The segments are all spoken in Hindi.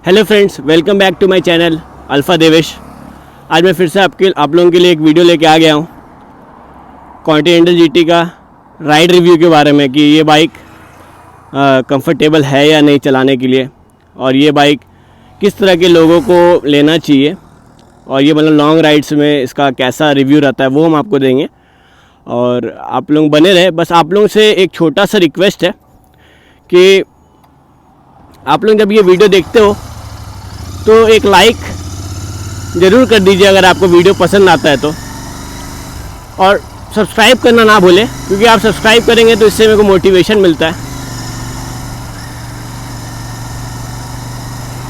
Hello friends, welcome back to my channel alpha Devesh. आज मैं फिर से आप लोगों के लिए एक वीडियो लेके आ गया हूँ कॉन्टिनेंटल जीटी का राइड रिव्यू के बारे में कि ये बाइक कंफर्टेबल है या नहीं चलाने के लिए, और ये बाइक किस तरह के लोगों को लेना चाहिए, और ये मतलब लॉन्ग राइड्स में इसका कैसा रिव्यू रहता है वो हम आपको देंगे। और आप लोग बने रहे। बस आप लोगों से एक छोटा सा रिक्वेस्ट है कि आप लोग जब ये वीडियो देखते हो तो एक लाइक ज़रूर कर दीजिए अगर आपको वीडियो पसंद आता है तो, और सब्सक्राइब करना ना भूलें, क्योंकि आप सब्सक्राइब करेंगे तो इससे मेरे को मोटिवेशन मिलता है।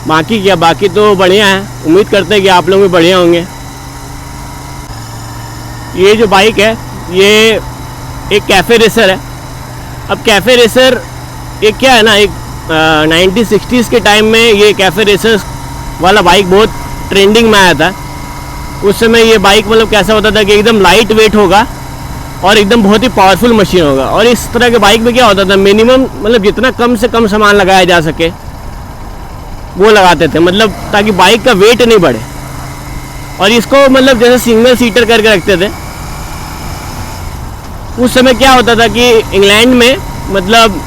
बाकी तो बढ़िया है। उम्मीद करते हैं कि आप लोग भी बढ़िया होंगे। ये जो बाइक है ये एक कैफ़े रेसर है। अब कैफ़े रेसर एक क्या है ना, एक 1960s के टाइम में ये कैफ़े रेसर्स वाला बाइक बहुत ट्रेंडिंग में आया था। उस समय ये बाइक मतलब कैसा होता था कि एकदम लाइट वेट होगा और एकदम बहुत ही पावरफुल मशीन होगा। और इस तरह के बाइक में क्या होता था, मिनिमम मतलब जितना कम से कम सामान लगाया जा सके वो लगाते थे, मतलब ताकि बाइक का वेट नहीं बढ़े। और इसको मतलब जैसे सिंगल सीटर करके रखते थे। उस समय क्या होता था कि इंग्लैंड में मतलब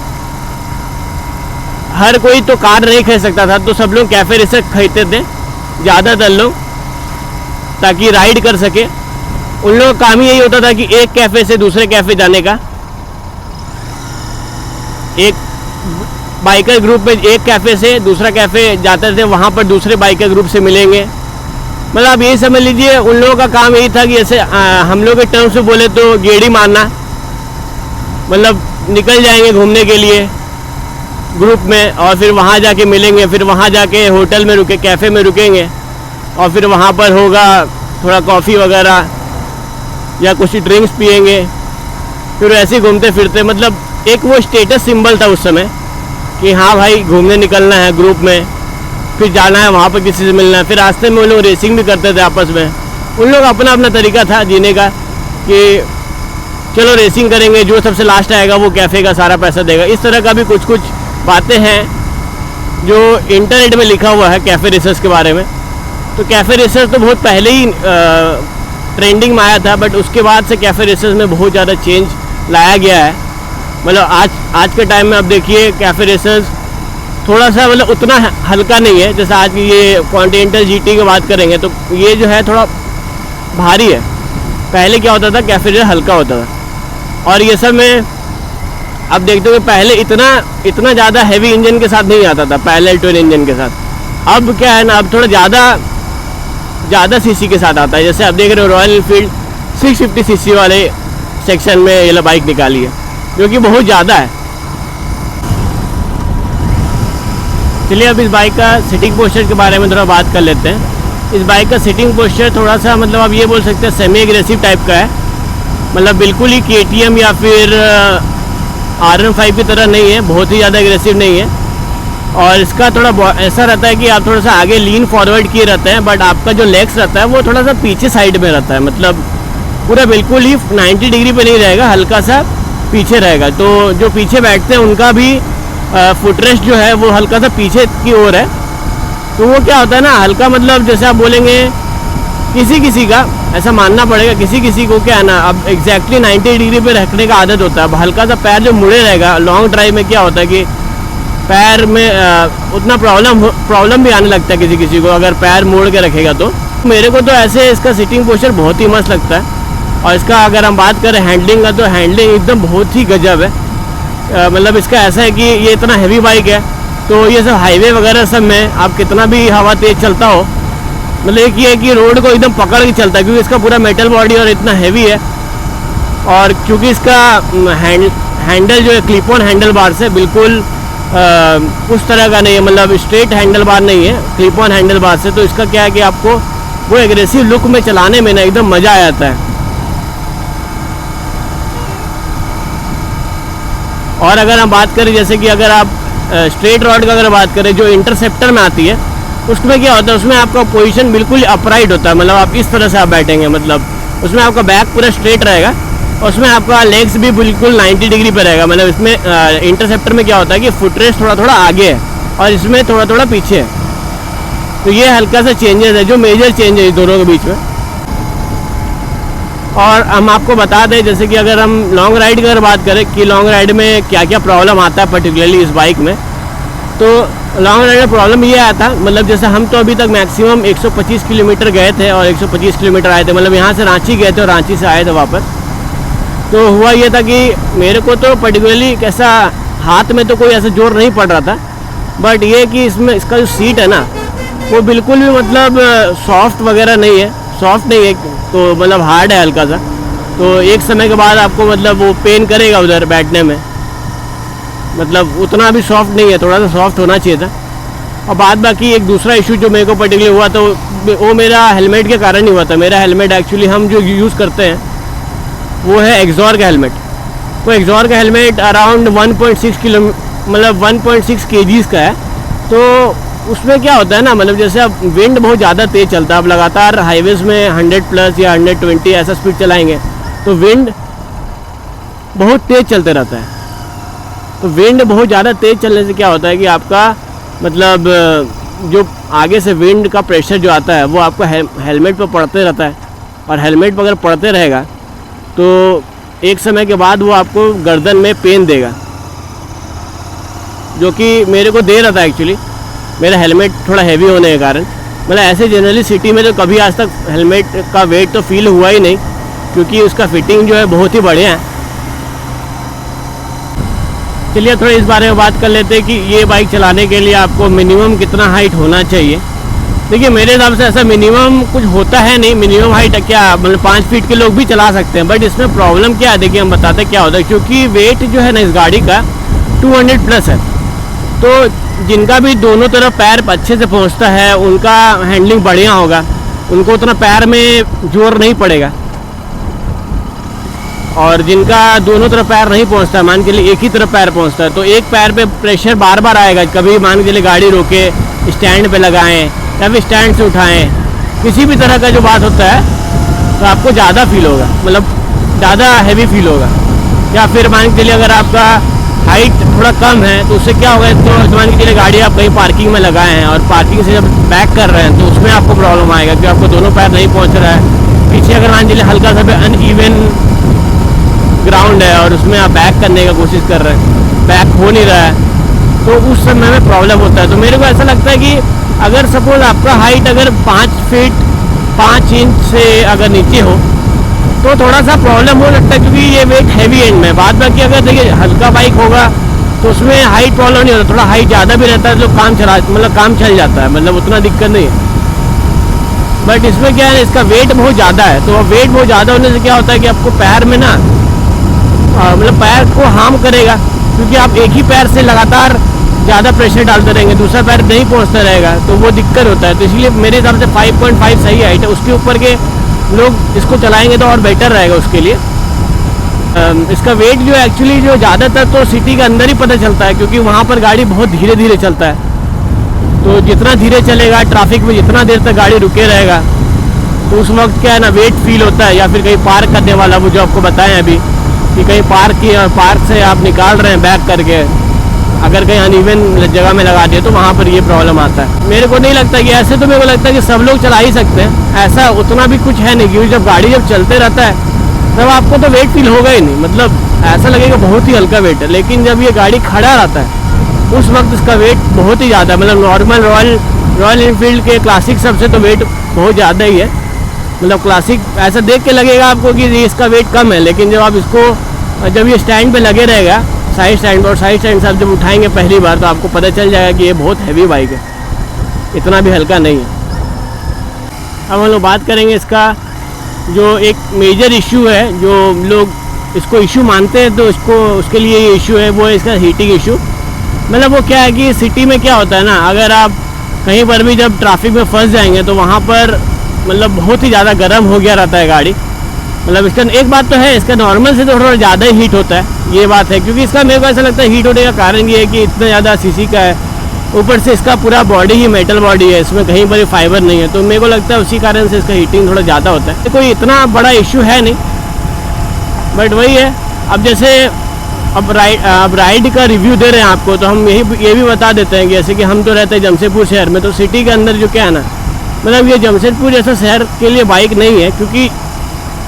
हर कोई तो कार नहीं खरीद सकता था, तो सब लोग कैफ़े रेसर खरीदते थे ज़्यादातर लोग, ताकि राइड कर सके। उन लोगों का काम ही यही होता था कि एक कैफ़े से दूसरे कैफ़े जाने का, एक बाइकर ग्रुप में एक कैफ़े से दूसरा कैफ़े जाते थे, वहाँ पर दूसरे बाइकर ग्रुप से मिलेंगे। मतलब आप यही समझ लीजिए उन लोगों का काम यही था कि जैसे हम लोग के टर्म से बोले तो गेड़ी मारना, मतलब निकल जाएंगे घूमने के लिए ग्रुप में, और फिर वहाँ जाके मिलेंगे, फिर वहाँ जाके होटल में रुके, कैफ़े में रुकेंगे, और फिर वहाँ पर होगा थोड़ा कॉफ़ी वगैरह या कुछ ड्रिंक्स पिएंगे, फिर ऐसे ही घूमते फिरते। मतलब एक वो स्टेटस सिंबल था उस समय कि हाँ भाई घूमने निकलना है ग्रुप में, फिर जाना है वहाँ पर किसी से मिलना है। फिर रास्ते में वो लोग रेसिंग भी करते थे आपस में। उन लोग अपना अपना तरीका था जीने का कि चलो रेसिंग करेंगे, जो सबसे लास्ट आएगा वो कैफ़े का सारा पैसा देगा। इस तरह का भी कुछ कुछ बातें हैं जो इंटरनेट में लिखा हुआ है कैफ़े रेसर्स के बारे में। तो कैफ़े रेसर्स तो बहुत पहले ही ट्रेंडिंग में आया था, बट उसके बाद से कैफ़े रेसर्स में बहुत ज़्यादा चेंज लाया गया है। मतलब आज के टाइम में अब देखिए कैफ़े रेसर्स थोड़ा सा मतलब उतना हल्का नहीं है। जैसे आज की ये कॉन्टिनेंटल जीटी की बात करेंगे तो ये जो है थोड़ा भारी है। पहले क्या होता था, कैफ़े रेसर हल्का होता था। और ये सब में अब देखते हो कि पहले इतना ज़्यादा हैवी इंजन के साथ नहीं आता था, पैरेलल ट्विन इंजन के साथ। अब क्या है ना, अब थोड़ा ज़्यादा सीसी के साथ आता है। जैसे आप देख रहे हो रॉयल एनफील्ड 650 सीसी वाले सेक्शन में ये बाइक निकाली है, जो कि बहुत ज़्यादा है। चलिए अब इस बाइक का सीटिंग पोस्चर के बारे में थोड़ा बात कर लेते हैं। इस बाइक का सीटिंग पोस्चर थोड़ा सा मतलब आप ये बोल सकते हैं सेमी एग्रेसिव टाइप का है। मतलब बिल्कुल ही KTM या फिर RM5 की तरह नहीं है, बहुत ही ज़्यादा एग्रेसिव नहीं है। और इसका थोड़ा ऐसा रहता है कि आप थोड़ा सा आगे लीन फॉरवर्ड किए रहते हैं, बट आपका जो लेग्स रहता है वो थोड़ा सा पीछे साइड में रहता है। मतलब पूरा बिल्कुल ही 90 डिग्री पे नहीं रहेगा, हल्का सा पीछे रहेगा। तो जो पीछे बैठते हैं उनका भी फुटरेस्ट जो है वो हल्का सा पीछे की ओर है। तो वो क्या होता है ना, हल्का मतलब जैसे आप बोलेंगे किसी का ऐसा मानना पड़ेगा, किसी को क्या है ना, अब एग्जैक्टली 90 डिग्री पे रखने का आदत होता है। अब हल्का सा पैर जो मुड़े रहेगा, लॉन्ग ड्राइव में क्या होता है कि पैर में उतना प्रॉब्लम भी आने लगता है किसी को, अगर पैर मोड़ के रखेगा तो। मेरे को तो ऐसे इसका सीटिंग पोस्चर बहुत ही मस्त लगता है। और इसका अगर हम बात करें हैंडलिंग का, तो हैंडलिंग एकदम बहुत ही गजब है। मतलब इसका ऐसा है कि ये इतना हैवी बाइक है, तो ये सब हाईवे वगैरह सब में आप कितना भी हवा तेज़ चलता हो, मतलब एक ये है कि रोड को एकदम पकड़ के चलता है, क्योंकि इसका पूरा मेटल बॉडी और इतना हैवी है। और क्योंकि इसका हैंडल जो है क्लिप ऑन हैंडल बार से बिल्कुल उस तरह का नहीं है, मतलब स्ट्रेट हैंडल बार नहीं है, क्लिप ऑन हैंडल बार से। तो इसका क्या है कि आपको वो एग्रेसिव लुक में चलाने में ना एकदम मज़ा आ जाता है। और अगर हम बात करें जैसे कि अगर आप स्ट्रेट रॉड का अगर बात करें जो इंटरसेप्टर में आती है, उसमें क्या होता है, उसमें आपका पोजीशन बिल्कुल अपराइट होता है। मतलब आप इस तरह से आप बैठेंगे, मतलब उसमें आपका बैक पूरा स्ट्रेट रहेगा, और उसमें आपका लेग्स भी बिल्कुल 90 डिग्री पर रहेगा। मतलब इसमें इंटरसेप्टर में क्या होता है कि फुटरेस्ट थोड़ा थोड़ा आगे है और इसमें थोड़ा थोड़ा पीछे है। तो ये हल्का सा चेंजेस है, जो मेजर चेंज है दोनों के बीच में। और हम आपको बता दें, जैसे कि अगर हम लॉन्ग राइड की अगर बात करें कि लॉन्ग राइड में क्या क्या प्रॉब्लम आता है पर्टिकुलरली इस बाइक में, तो लॉन्ग राइड में प्रॉब्लम ये आया था, मतलब जैसे हम तो अभी तक मैक्सिमम 125 किलोमीटर गए थे और 125 किलोमीटर आए थे, मतलब यहाँ से रांची गए थे और रांची से आए थे वापस। तो हुआ ये था कि मेरे को तो पर्टिकुलरली कैसा हाथ में तो कोई ऐसा जोर नहीं पड़ रहा था, बट ये कि इसमें इसका जो सीट है ना वो बिल्कुल भी मतलब सॉफ्ट वगैरह नहीं है, सॉफ्ट नहीं है, तो मतलब हार्ड है हल्का सा। तो एक समय के बाद आपको मतलब वो पेन करेगा उधर बैठने में, मतलब उतना भी सॉफ्ट नहीं है, थोड़ा सा सॉफ्ट होना चाहिए था। और बाद बाकी एक दूसरा इशू जो मेरे को पर्टिकुलर हुआ तो वो मेरा हेलमेट के कारण ही हुआ था। मेरा हेलमेट एक्चुअली हम जो यूज़ करते हैं वो है एक्सॉर का हेलमेट। तो एक्सॉर का हेलमेट अराउंड 1.6 किलो मतलब 1.6 kgs का है। तो उसमें क्या होता है ना, मतलब जैसे अब विंड बहुत ज़्यादा तेज़ चलता है, आप लगातार हाईवेज़ में 100 प्लस या 120 ऐसा स्पीड चलाएंगे तो विंड बहुत तेज़ चलते रहता है। तो विंड बहुत ज़्यादा तेज़ चलने से क्या होता है कि आपका मतलब जो आगे से विंड का प्रेशर जो आता है वो आपको हेलमेट पर पड़ते रहता है, और हेलमेट पर अगर पड़ते रहेगा तो एक समय के बाद वो आपको गर्दन में पेन देगा, जो कि मेरे को दे रहा था एक्चुअली, मेरा हेलमेट थोड़ा हैवी होने के कारण। मतलब ऐसे जनरली सिटी में तो कभी आज तक हेलमेट का वेट तो फील हुआ ही नहीं, क्योंकि उसका फिटिंग जो है बहुत ही बढ़िया है। चलिए थोड़ा इस बारे में बात कर लेते हैं कि ये बाइक चलाने के लिए आपको मिनिमम कितना हाइट होना चाहिए। देखिए मेरे हिसाब से ऐसा मिनिमम कुछ होता है नहीं, मिनिमम हाइट क्या मतलब 5 फीट के लोग भी चला सकते हैं, बट इसमें प्रॉब्लम क्या है देखिए हम बताते हैं क्या होता है। क्योंकि वेट जो है ना इस गाड़ी का 200 प्लस है, तो जिनका भी दोनों तरफ पैर अच्छे से पहुंचता है उनका हैंडलिंग बढ़िया होगा, उनको उतना पैर में जोर नहीं पड़ेगा। और जिनका दोनों तरफ पैर नहीं पहुंचता है, मान के लिए एक ही तरफ पैर पहुंचता है, तो एक पैर पे प्रेशर बार बार आएगा। कभी मान के लिए गाड़ी रोके स्टैंड पे लगाएं या फिर स्टैंड से उठाएं, किसी भी तरह का जो बात होता है तो आपको ज़्यादा फील होगा, मतलब ज़्यादा हैवी फील होगा। या फिर मान के चलिए अगर आपका हाइट थोड़ा कम है तो उससे क्या होगा, तो मान के चलिए गाड़ी आप कहीं पार्किंग में लगाए हैं और पार्किंग से जब बैक कर रहे हैं तो उसमें आपको प्रॉब्लम आएगा कि आपको दोनों पैर नहीं पहुँच रहा है। पीछे अगर मान लीजिए हल्का सा अनइवन ग्राउंड है और उसमें आप बैक करने का कोशिश कर रहे हैं, बैक हो नहीं रहा है, तो उस समय में प्रॉब्लम होता है। तो मेरे को ऐसा लगता है कि अगर सपोज आपका हाइट अगर 5 फीट 5 इंच से अगर नीचे हो तो थोड़ा सा प्रॉब्लम हो सकता है, क्योंकि ये वेट हैवी एंड में। बाद बाकी अगर देखिए हल्का बाइक होगा तो उसमें हाइट प्रॉब्लम नहीं होता, थोड़ा हाइट ज़्यादा भी रहता है तो काम चल जाता है, मतलब उतना दिक्कत नहीं है। बट इसमें क्या है, इसका वेट बहुत ज़्यादा है, तो वेट बहुत ज़्यादा होने से क्या होता है कि आपको पैर में ना मतलब पैर को हार्म करेगा, क्योंकि आप एक ही पैर से लगातार ज़्यादा प्रेशर डालते रहेंगे, दूसरा पैर नहीं पहुंचता रहेगा, तो वो दिक्कत होता है। तो इसलिए मेरे हिसाब से 5.5 सही हाइट है, उसके ऊपर के लोग इसको चलाएंगे तो और बेटर रहेगा उसके लिए। इसका वेट जो एक्चुअली जो ज़्यादातर तो सिटी के अंदर ही पता चलता है, क्योंकि वहाँ पर गाड़ी बहुत धीरे धीरे चलता है, तो जितना धीरे चलेगा ट्रैफिक में जितना देर तक गाड़ी रुके रहेगा तो उस वक्त क्या है ना वेट फील होता है। या फिर कहीं पार्क करने वाला, वो जो आपको बताएं अभी कि कहीं पार्क की और पार्क से आप निकाल रहे हैं बैक करके, अगर कहीं अनइवन जगह में लगा दिए तो वहाँ पर ये प्रॉब्लम आता है। मेरे को नहीं लगता कि ऐसे, तो मेरे को लगता है कि सब लोग चला ही सकते हैं, ऐसा उतना भी कुछ है नहीं, क्योंकि जब गाड़ी जब चलते रहता है तब आपको तो वेट फील होगा ही नहीं, मतलब ऐसा लगेगा बहुत ही हल्का वेट है। लेकिन जब ये गाड़ी खड़ा रहता है उस वक्त इसका वेट बहुत ही ज़्यादा, मतलब नॉर्मल रॉयल एनफील्ड के क्लासिक सबसे तो वेट बहुत ज़्यादा ही है। मतलब क्लासिक ऐसा देख के लगेगा आपको कि इसका वेट कम है, लेकिन जब आप इसको जब ये स्टैंड पे लगे रहेगा साइड स्टैंड, और साइड स्टैंड से आप जब उठाएंगे पहली बार तो आपको पता चल जाएगा कि ये बहुत हैवी बाइक है, इतना भी हल्का नहीं है। अब हम लोग बात करेंगे इसका जो एक मेजर इशू है, जो लोग इसको इशू मानते हैं तो उसके लिए ये इशू है, वो है इसका हीटिंग इशू। मतलब वो क्या है कि सिटी में क्या होता है ना, अगर आप कहीं पर भी जब ट्रैफिक में फंस जाएंगे तो वहाँ पर मतलब बहुत ही ज़्यादा गर्म हो गया रहता है गाड़ी। मतलब इसका एक बात तो है, इसका नॉर्मल से तो थोड़ा ज़्यादा ही हीट होता है, ये बात है। क्योंकि इसका मेरे को ऐसा लगता है हीट होने का कारण ये है कि इतना ज़्यादा सीसी का है, ऊपर से इसका पूरा बॉडी ही मेटल बॉडी है, इसमें कहीं पर फाइबर नहीं है, तो मेरे को लगता है उसी कारण से इसका हीटिंग थोड़ा ज़्यादा होता है। कोई इतना बड़ा इशू है नहीं, बट वही है। अब जैसे अब राइड का रिव्यू दे रहे हैं आपको, तो हम ये भी बता देते हैं कि जैसे कि हम तो रहते हैं जमशेदपुर शहर में, तो सिटी के अंदर जो क्या है ना, मतलब ये जमशेदपुर जैसा शहर के लिए बाइक नहीं है, क्योंकि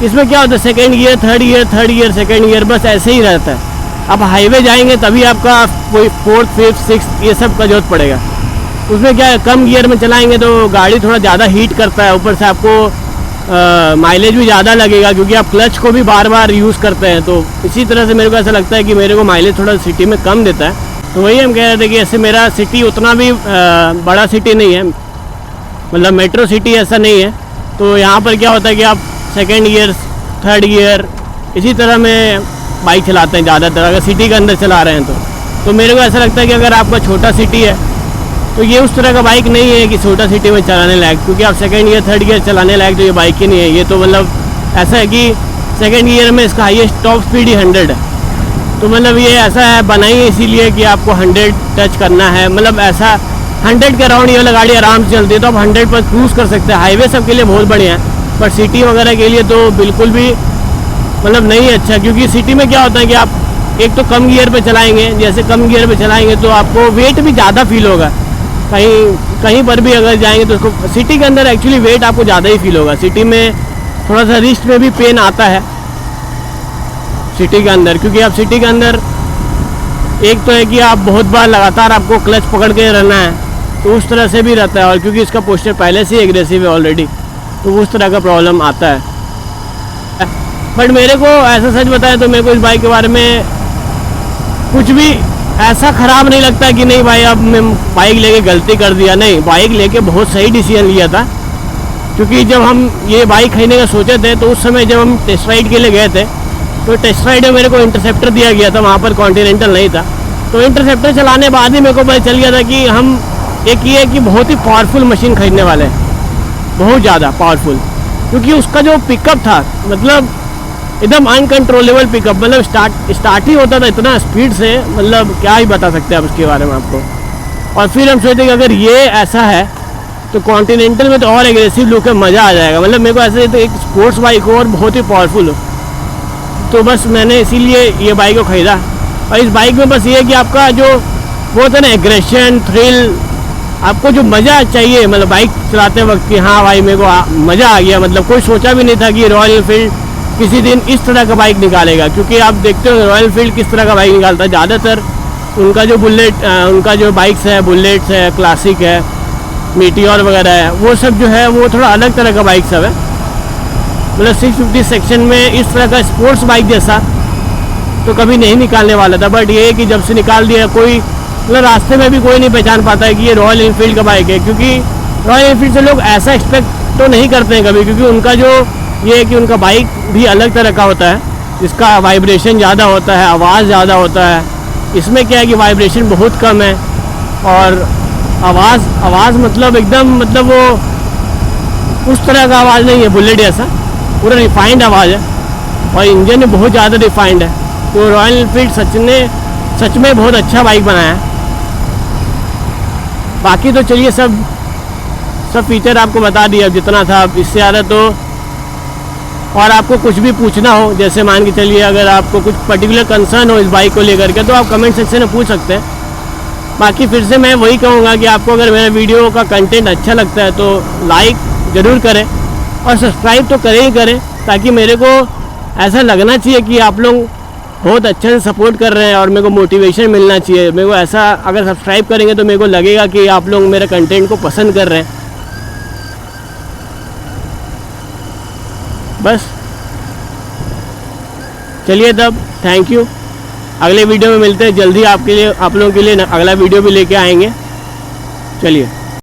इसमें क्या होता है second gear third gear second gear बस ऐसे ही रहता है। अब हाईवे जाएंगे तभी आपका कोई फोर्थ फिफ्थ सिक्स ये सब का जरूरत पड़ेगा। उसमें क्या है, कम गियर में चलाएंगे तो गाड़ी थोड़ा ज़्यादा हीट करता है, ऊपर से आपको माइलेज भी ज़्यादा लगेगा, क्योंकि आप क्लच को भी बार बार यूज़ करते हैं। तो इसी तरह से मेरे को ऐसा लगता है कि मेरे को माइलेज थोड़ा सिटी में कम देता है। तो वही हम कह रहे थे कि ऐसे मेरा सिटी उतना भी बड़ा सिटी नहीं है, मतलब मेट्रो सिटी ऐसा नहीं है। तो यहाँ पर क्या होता है कि आप सेकेंड गियर थर्ड गियर इसी तरह में बाइक चलाते हैं ज़्यादातर, अगर सिटी के अंदर चला रहे हैं तो मेरे को ऐसा लगता है कि अगर आपका छोटा सिटी है तो ये उस तरह का बाइक नहीं है कि छोटा सिटी में चलाने लायक, क्योंकि आप सेकंड गियर थर्ड गियर चलाने लायक तो ये बाइक ही नहीं है। ये तो मतलब ऐसा है कि सेकंड गियर में इसका हाईएस्ट टॉप स्पीड ही 100 है। तो मतलब ये ऐसा है, बनाई है इसीलिए कि आपको 100 टच करना है, मतलब ऐसा 100 के अराउंड ये वाला गाड़ी आराम से चलती है, तो आप 100 पर क्रूज़ कर सकते हैं। हाईवे सब के लिए बहुत बढ़िया है, पर सिटी वगैरह के लिए तो बिल्कुल भी मतलब नहीं है अच्छा, क्योंकि सिटी में क्या होता है कि आप एक तो कम गियर पे चलाएंगे, जैसे कम गियर पे चलाएंगे तो आपको वेट भी ज़्यादा फील होगा। कहीं पर भी अगर जाएंगे तो उसको सिटी के अंदर एक्चुअली वेट आपको ज़्यादा ही फील होगा। सिटी में थोड़ा सा रिस्ट में भी पेन आता है सिटी के अंदर, क्योंकि आप सिटी के अंदर एक तो है कि आप बहुत बार लगातार आपको क्लच पकड़ के रहना है, तो उस तरह से भी रहता है, और क्योंकि इसका पोस्चर पहले से ही एग्रेसिव है ऑलरेडी, तो उस तरह का प्रॉब्लम आता है। बट मेरे को ऐसा सच बताया तो मेरे को इस बाइक के बारे में कुछ भी ऐसा ख़राब नहीं लगता कि नहीं भाई अब मैं बाइक लेके गलती कर दिया। नहीं, बाइक लेके बहुत सही डिसीजन लिया था, क्योंकि जब हम ये बाइक खरीदने का सोचे थे तो उस समय जब हम टेस्ट राइड के लिए गए थे तो टेस्ट राइड में मेरे को इंटरसेप्टर दिया गया था, वहाँ पर कॉन्टिनेंटल नहीं था। तो इंटरसेप्टर चलाने बाद ही मेरे को पता चल गया था कि हम एक ये कि बहुत ही पावरफुल मशीन खरीदने वाले हैं, बहुत ज़्यादा पावरफुल, क्योंकि उसका जो पिकअप था मतलब एकदम अनकंट्रोलेबल पिकअप, मतलब स्टार्ट ही होता था इतना स्पीड से, मतलब क्या ही बता सकते हैं आप उसके बारे में आपको। और फिर हम सोचते कि अगर ये ऐसा है तो कॉन्टिनेंटल में तो और एग्रेसिव लुक है, मज़ा आ जाएगा। मतलब मेरे को ऐसे तो एक स्पोर्ट्स बाइक हो और बहुत ही पावरफुल हो, तो बस मैंने इसीलिए ये बाइक को ख़रीदा। और इस बाइक में बस ये है कि आपका जो वो होता है ना एग्रेशन थ्रिल, आपको जो मज़ा चाहिए मतलब बाइक चलाते वक्त कि हाँ भाई मेरे को मज़ा आ गया। मतलब कोई सोचा भी नहीं था कि रॉयल एनफील्ड किसी दिन इस तरह का बाइक निकालेगा, क्योंकि आप देखते हो रॉयल एनफील्ड किस तरह का बाइक निकालता है। ज़्यादातर उनका जो उनका जो बाइक्स है, बुलेट्स है, क्लासिक है, मीटियोर वगैरह है, वो सब जो है वो थोड़ा अलग तरह का बाइक सब है। मतलब 650 सेक्शन में इस तरह का स्पोर्ट्स बाइक जैसा तो कभी नहीं निकालने वाला था। बट ये है कि जब से निकाल दिया कोई मतलब रास्ते में भी कोई नहीं पहचान पाता है कि ये रॉयल एनफील्ड का बाइक है, क्योंकि रॉयल एनफील्ड से लोग ऐसा एक्सपेक्ट तो नहीं करते हैं कभी, क्योंकि उनका जो ये है कि उनका बाइक भी अलग तरह का होता है, जिसका वाइब्रेशन ज़्यादा होता है, आवाज़ ज़्यादा होता है। इसमें क्या है कि वाइब्रेशन बहुत कम है और आवाज़ मतलब एकदम मतलब वो उस तरह का आवाज़ नहीं है बुलेट जैसा, पूरा रिफाइंड आवाज़ है और इंजन भी बहुत ज़्यादा रिफाइंड है। तो रॉयल एनफील्ड सच में बहुत अच्छा बाइक बनाया है। बाकी तो चलिए सब फीचर आपको बता दिया जितना था, इससे ज़्यादा तो और आपको कुछ भी पूछना हो, जैसे मान के चलिए अगर आपको कुछ पर्टिकुलर कंसर्न हो इस बाइक को लेकर के, तो आप कमेंट सेक्शन में पूछ सकते हैं। बाकी फिर से मैं वही कहूँगा कि आपको अगर मेरा वीडियो का कंटेंट अच्छा लगता है तो लाइक ज़रूर करें और सब्सक्राइब तो करें ही करें, ताकि मेरे को ऐसा लगना चाहिए कि आप लोग बहुत अच्छे से सपोर्ट कर रहे हैं और मेरे को मोटिवेशन मिलना चाहिए। मेरे को ऐसा अगर सब्सक्राइब करेंगे तो मेरे को लगेगा कि आप लोग मेरे कंटेंट को पसंद कर रहे हैं। बस चलिए तब, थैंक यू। अगले वीडियो में मिलते हैं जल्दी, आपके लिए आप लोगों के लिए अगला वीडियो भी लेके आएंगे। चलिए।